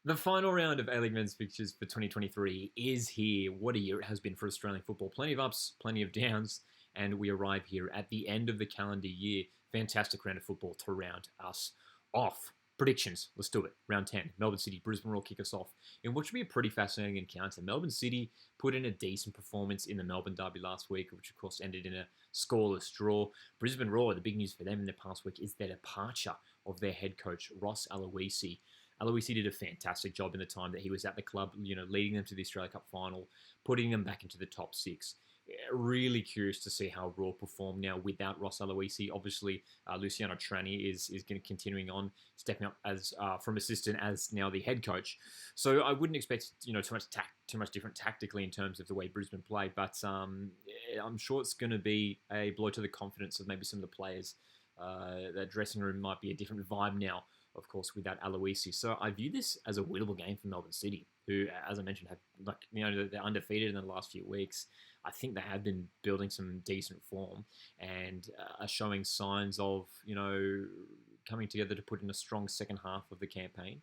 The final round of A-League men's fixtures for 2023 is here. What a year it has been for Australian football. Plenty of ups, plenty of downs, and we arrive here at the end of the calendar year. Fantastic round of football to round us off. Predictions, let's do it. Round 10, Melbourne City, Brisbane Roar kick us off in what should be a pretty fascinating encounter. Melbourne City put in a decent performance in the Melbourne Derby last week, which of course ended in a scoreless draw. Brisbane Roar, the big news for them in the past week is their departure of their head coach, Ross Aloisi. Aloisi did a fantastic job in the time that he was at the club, leading them to the Australia Cup final, putting them back into the top six. Really curious to see how Raw perform now without Ross Aloisi. Obviously, Luciano Trani is going to continuing on, stepping up as from assistant as now the head coach. So I wouldn't expect too much different tactically in terms of the way Brisbane play, but I'm sure it's going to be a blow to the confidence of maybe some of the players. That dressing room might be a different vibe now, of course, without Aloisi. So I view this as a winnable game for Melbourne City, who, as I mentioned, have they're undefeated in the last few weeks. I think they have been building some decent form and are showing signs of coming together to put in a strong second half of the campaign.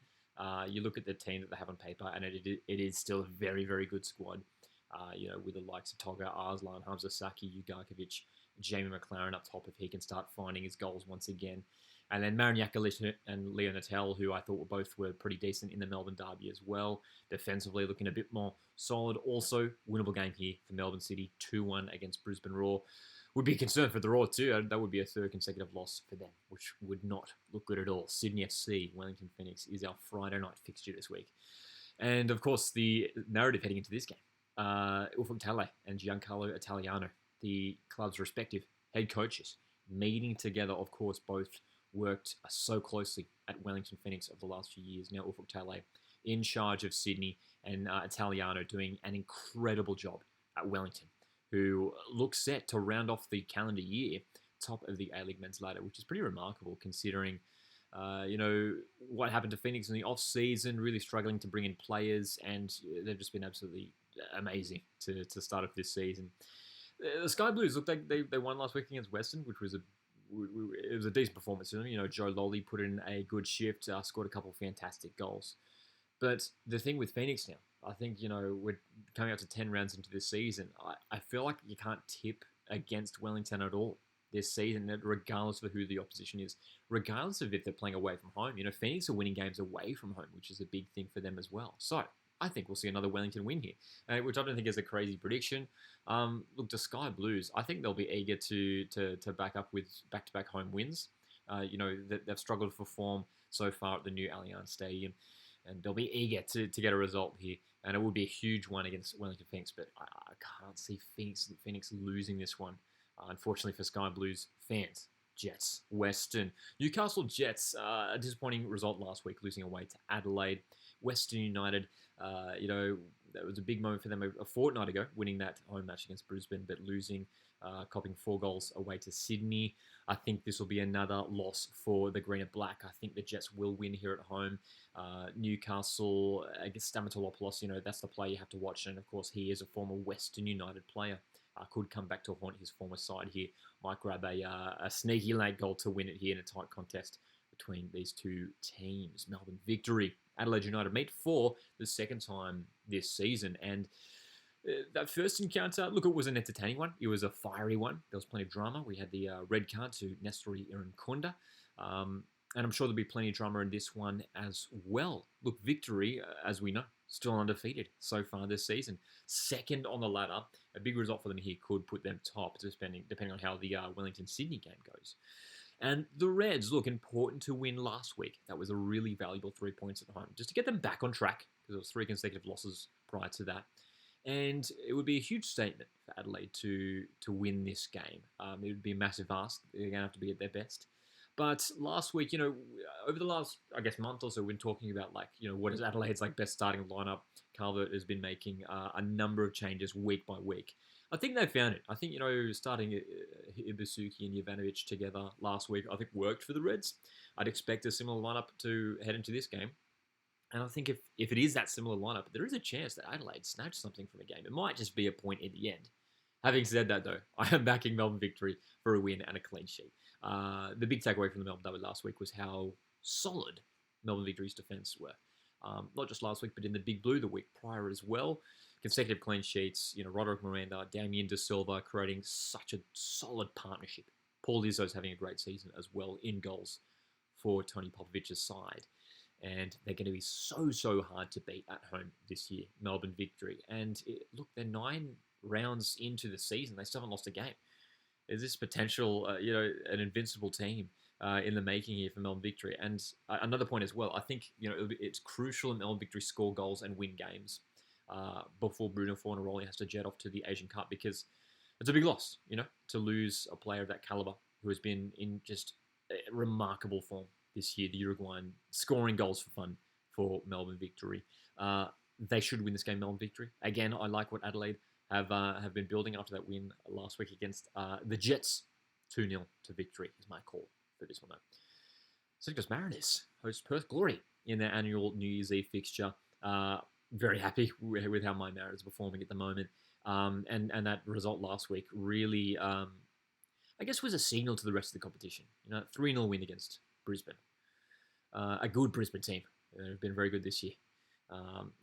You look at the team that they have on paper, and it is still a very, very good squad. With the likes of Toga, Arslan, Hamza Saki, Ugarkovic, Jamie McLaren up top if he can start finding his goals once again. And then Mariniaka and Leo Natel, who I thought were pretty decent in the Melbourne Derby as well. Defensively looking a bit more solid. Also, winnable game here for Melbourne City, 2-1 against Brisbane Roar. Would be a concern for the Roar too. That would be a third consecutive loss for them, which would not look good at all. Sydney FC, Wellington Phoenix is our Friday night fixture this week. And of course, the narrative heading into this game. Ufuk Talay and Giancarlo Italiano, the club's respective head coaches, meeting together, of course, both worked so closely at Wellington Phoenix over the last few years. Now Ufuk Talay in charge of Sydney and Italiano doing an incredible job at Wellington, who looks set to round off the calendar year top of the A-League men's ladder, which is pretty remarkable considering what happened to Phoenix in the off-season, really struggling to bring in players, and they've just been absolutely amazing to start off this season. The Sky Blues looked like they won last week against Western, which was it was a decent performance for them. Joe Lolly put in a good shift, scored a couple of fantastic goals. But the thing with Phoenix now, I think, we're coming up to 10 rounds into this season. I feel like you can't tip against Wellington at all this season, regardless of who the opposition is, regardless of if they're playing away from home. Phoenix are winning games away from home, which is a big thing for them as well. So I think we'll see another Wellington win here, which I don't think is a crazy prediction. Look, the Sky Blues, I think they'll be eager to back up with back-to-back home wins. They've struggled for form so far at the new Allianz Stadium, and they'll be eager to get a result here. And it would be a huge one against Wellington Phoenix, but I can't see Phoenix losing this one. Unfortunately for Sky Blues fans. Jets, Western. Newcastle Jets, a disappointing result last week, losing away to Adelaide. Western United, that was a big moment for them a fortnight ago, winning that home match against Brisbane, but losing, copping 4 goals away to Sydney. I think this will be another loss for the Green and Black. I think the Jets will win here at home. Newcastle, I guess Stamatolopoulos, that's the player you have to watch. And of course, he is a former Western United player. Could come back to haunt his former side here. Might grab a sneaky late goal to win it here in a tight contest between these two teams. Melbourne victory. Adelaide United meet for the second time this season. And that first encounter, look, it was an entertaining one. It was a fiery one. There was plenty of drama. We had the red card to Nestori Irankunda. And I'm sure there'll be plenty of drama in this one as well. Look, victory, as we know, still undefeated so far this season. Second on the ladder. A big result for them here could put them top, depending on how the Wellington-Sydney game goes. And the Reds, look, important to win last week. That was a really valuable 3 points at home, just to get them back on track, because it was 3 consecutive losses prior to that. And it would be a huge statement for Adelaide to win this game. It would be a massive ask. They're going to have to be at their best. But last week, over the last, month or so, we've been talking about, what is Adelaide's, best starting lineup. Calvert has been making a number of changes week by week. I think they found it. I think, starting Ibasuki and Jovanovic together last week, I think worked for the Reds. I'd expect a similar lineup to head into this game. And I think if it is that similar lineup, there is a chance that Adelaide snatched something from a game. It might just be a point in the end. Having said that, though, I am backing Melbourne victory for a win and a clean sheet. The big takeaway from the Melbourne Derby last week was how solid Melbourne Victory's defence were. not just last week, but in the Big Blue the week prior as well. Consecutive clean sheets, Roderick Miranda, Damien De Silva creating such a solid partnership. Paul Izzo's having a great season as well in goals for Tony Popovic's side. And they're going to be so hard to beat at home this year, Melbourne Victory. And look, they're 9 rounds into the season. They still haven't lost a game. Is this potential, an invincible team in the making here for Melbourne Victory? And another point as well, I think, it's crucial that Melbourne Victory score goals and win games before Bruno Fornaroli has to jet off to the Asian Cup, because it's a big loss, to lose a player of that caliber who has been in just remarkable form this year, the Uruguayan scoring goals for fun for Melbourne Victory. They should win this game, Melbourne Victory. Again, I like what Adelaide have been building after that win last week against the Jets. 2-0 to victory is my call for this one, though. Central Coast Mariners host Perth Glory in their annual New Year's Eve fixture. Very happy with how my Mariners are performing at the moment. And that result last week really, I guess, was a signal to the rest of the competition. 3-0 win against Brisbane. A good Brisbane team. They've been very good this year.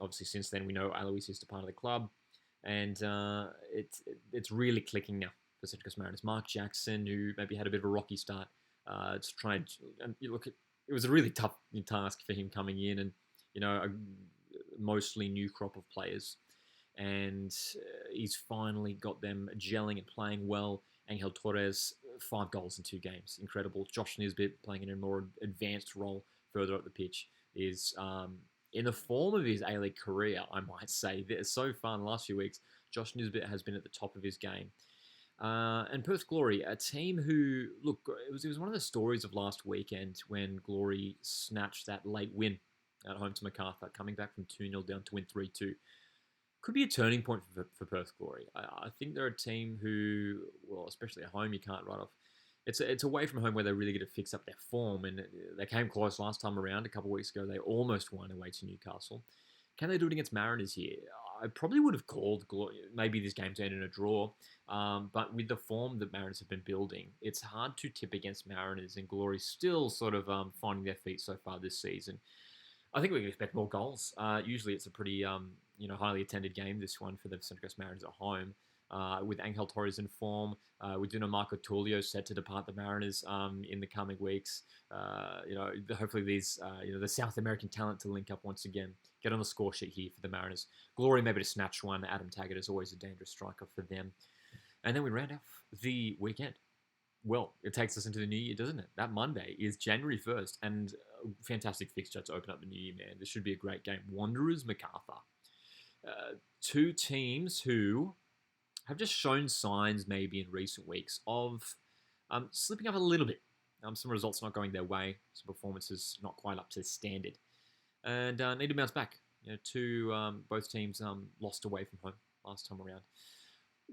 Obviously, since then, we know Alois is departed the club. And it's really clicking now for Central Coast Mariners. Mark Jackson, who maybe had a bit of a rocky start, to try and look at, it was a really tough task for him coming in, and a mostly new crop of players, and he's finally got them gelling and playing well. Angel Torres, 5 goals in 2 games, incredible. Josh Nisbet playing in a more advanced role further up the pitch is in the form of his A-League career, I might say. So far in the last few weeks, Josh Nisbet has been at the top of his game. And Perth Glory, a team who, look, it was one of the stories of last weekend when Glory snatched that late win at home to Macarthur, coming back from 2-0 down to win 3-2. Could be a turning point for Perth Glory. I think they're a team who, well, especially at home, you can't write off. It's away from home where they really get to fix up their form, and they came close last time around. A couple of weeks ago, they almost won away to Newcastle. Can they do it against Mariners here? I probably would have called maybe this game's end in a draw, but with the form that Mariners have been building, it's hard to tip against Mariners, and Glory still sort of finding their feet so far this season. I think we can expect more goals. Usually it's a pretty highly attended game, this one, for the Central Coast Mariners at home. With Angel Torres in form, with Marco Tullio set to depart the Mariners in the coming weeks. Hopefully these, the South American talent to link up once again, get on the score sheet here for the Mariners. Glory maybe to snatch one. Adam Taggart is always a dangerous striker for them. And then we round off the weekend. Well, it takes us into the new year, doesn't it? That Monday is January 1st, and a fantastic fixture to open up the new year, man. This should be a great game. Wanderers, Macarthur. 2 teams who have just shown signs maybe in recent weeks of slipping up a little bit. Some results not going their way, some performances not quite up to the standard, and need to bounce back. Both teams lost away from home last time around.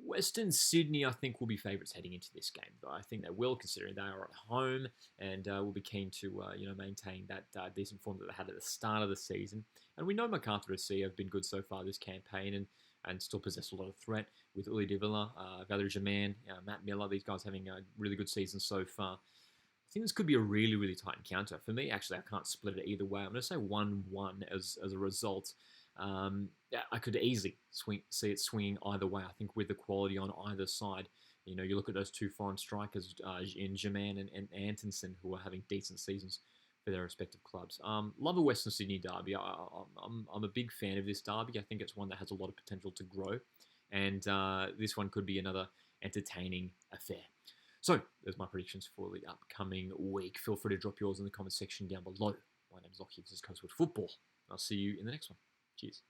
Western Sydney, I think, will be favourites heading into this game, though. I think they will, considering they are at home, and will be keen to maintain that decent form that they had at the start of the season. And we know Macarthur SC have been good so far this campaign, and still possess a lot of threat with Uli Divila, Valerie Germain, Matt Miller. These guys having a really good season so far. I think this could be a really, really tight encounter. For me, actually, I can't split it either way. I'm going to say 1-1 as a result. I could easily see it swinging either way. I think with the quality on either side, you look at those 2 foreign strikers in Germain and Antonsen, who are having decent seasons for their respective clubs. Love a Western Sydney derby. I'm a big fan of this derby. I think it's one that has a lot of potential to grow, and this one could be another entertaining affair. So, there's my predictions for the upcoming week. Feel free to drop yours in the comment section down below. My name is Lockie. This is Coastwood Football. I'll see you in the next one. Cheers.